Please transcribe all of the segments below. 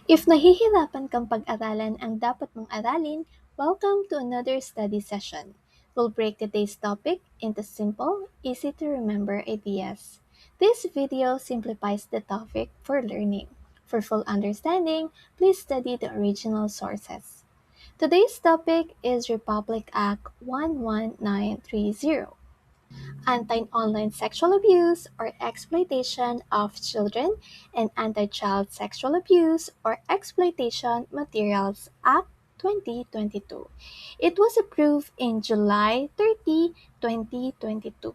If nahihirapan kang pag-aralan ang dapat mong aralin, welcome to another study session. We'll break today's topic into simple, easy-to-remember ideas. This video simplifies the topic for learning. For full understanding, please study the original sources. Today's topic is Republic Act 11930. Anti-Online Sexual Abuse or Exploitation of Children and Anti-Child Sexual Abuse or Exploitation Materials Act 2022. It was approved in July 30, 2022.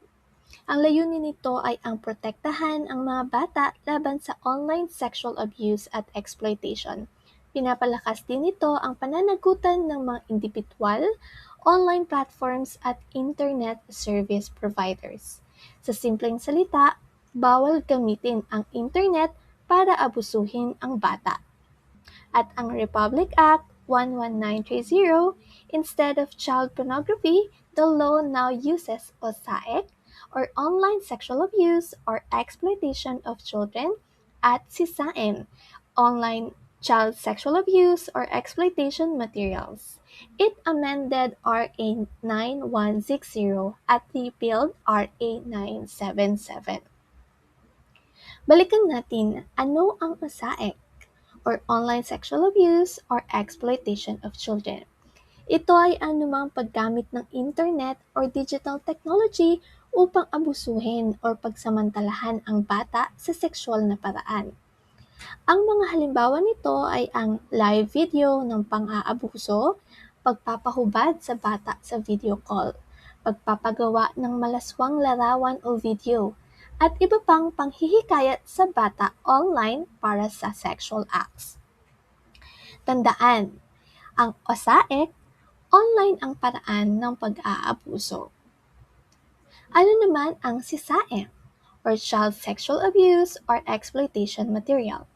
Ang layunin nito ay ang protektahan ang mga bata laban sa online sexual abuse at exploitation. Pinapalakas din nito ang pananagutan ng mga indibidwal, online platforms at internet service providers. Sa simpleng salita, bawal gamitin ang internet para abusuhin ang bata. At ang Republic Act 11930, instead of child pornography, the law now uses OSAEC, or Online Sexual Abuse or Exploitation of Children, at SISAM, Online Child Sexual Abuse or Exploitation Materials. It amended RA 9160 at repealed RA 977. Balikan natin, ano ang OSAEC? Or online sexual abuse or exploitation of children. Ito ay anumang paggamit ng internet or digital technology upang abusuhin or pagsamantalahan ang bata sa sexual na paraan. Ang mga halimbawa nito ay ang live video ng pang-aabuso, pagpapahubad sa bata sa video call, pagpapagawa ng malaswang larawan o video, at iba pang panghihikayat sa bata online para sa sexual acts. Tandaan, ang OSAEC, online ang paraan ng pag-aabuso. Ano naman ang SISAM, or Child Sexual Abuse or Exploitation Material?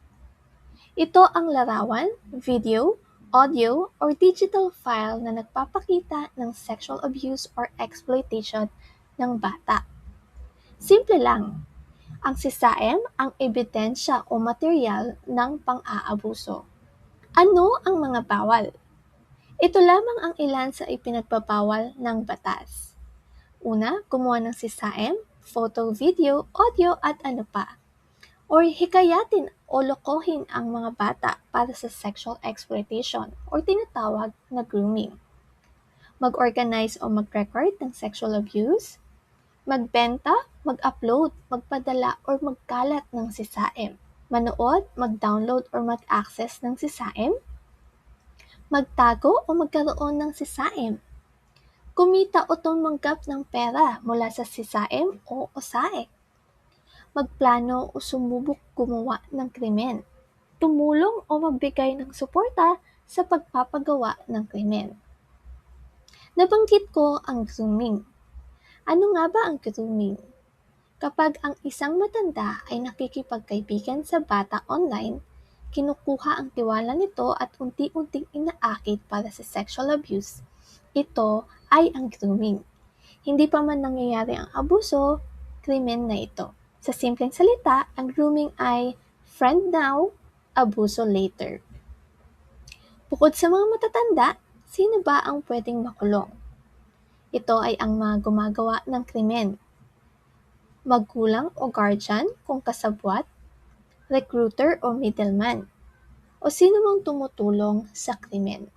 Ito ang larawan, video, audio, or digital file na nagpapakita ng sexual abuse or exploitation ng bata. Simple lang, ang SISAM ang ebidensya o material ng pang-aabuso. Ano ang mga bawal? Ito lamang ang ilan sa ipinagbabawal ng batas. Una, kumuha ng SISAM, photo, video, audio at ano pa. Or hikayatin o lokohin ang mga bata para sa sexual exploitation or tinatawag na grooming. Mag-organize o mag-record ng sexual abuse, magbenta, mag-upload, magpadala or magkalat ng SISAM, manood, mag-download or mag-access ng SISAM, magtago o magkaroon ng SISAM, kumita o tumanggap ng pera mula sa SISAM o OSAEC, magplano o sumubok gumawa ng krimen, tumulong o magbigay ng suporta sa pagpapagawa ng krimen. Nabanggit ko ang grooming. Ano nga ba ang grooming? Kapag ang isang matanda ay nakikipagkaibigan sa bata online, kinukuha ang tiwala nito at unti-unting inaakit para sa sexual abuse. Ito ay ang grooming. Hindi pa man nangyayari ang abuso, krimen na ito. Sa simpleng salita, ang grooming ay friend now, abuso later. Bukod sa mga matatanda, sino ba ang pwedeng makulong? Ito ay ang mga gumagawa ng krimen. Magulang o guardian kung kasabwat, recruiter o middleman, o sino mang tumutulong sa krimen.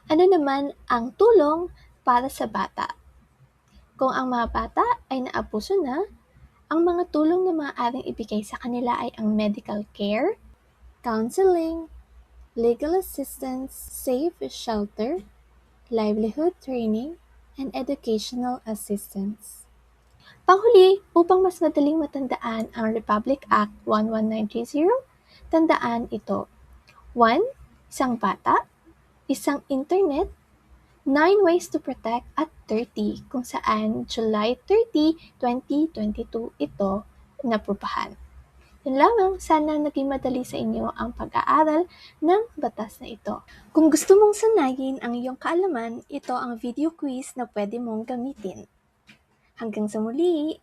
Ano naman ang tulong para sa bata? Kung ang mga bata ay naabuso na, ang mga tulong na maaaring ibigay sa kanila ay ang medical care, counseling, legal assistance, safe shelter, livelihood training, and educational assistance. Panghuli, upang mas madaling matandaan ang Republic Act 11930, tandaan ito. 1. Isang bata, isang internet, 9 ways to protect at 30 kung saan July 30, 2022 ito naprubahan. Yun lamang, sana naging madali sa inyo ang pag-aaral ng batas na ito. Kung gusto mong sanayin ang iyong kaalaman, ito ang video quiz na pwede mong gamitin. Hanggang sa muli!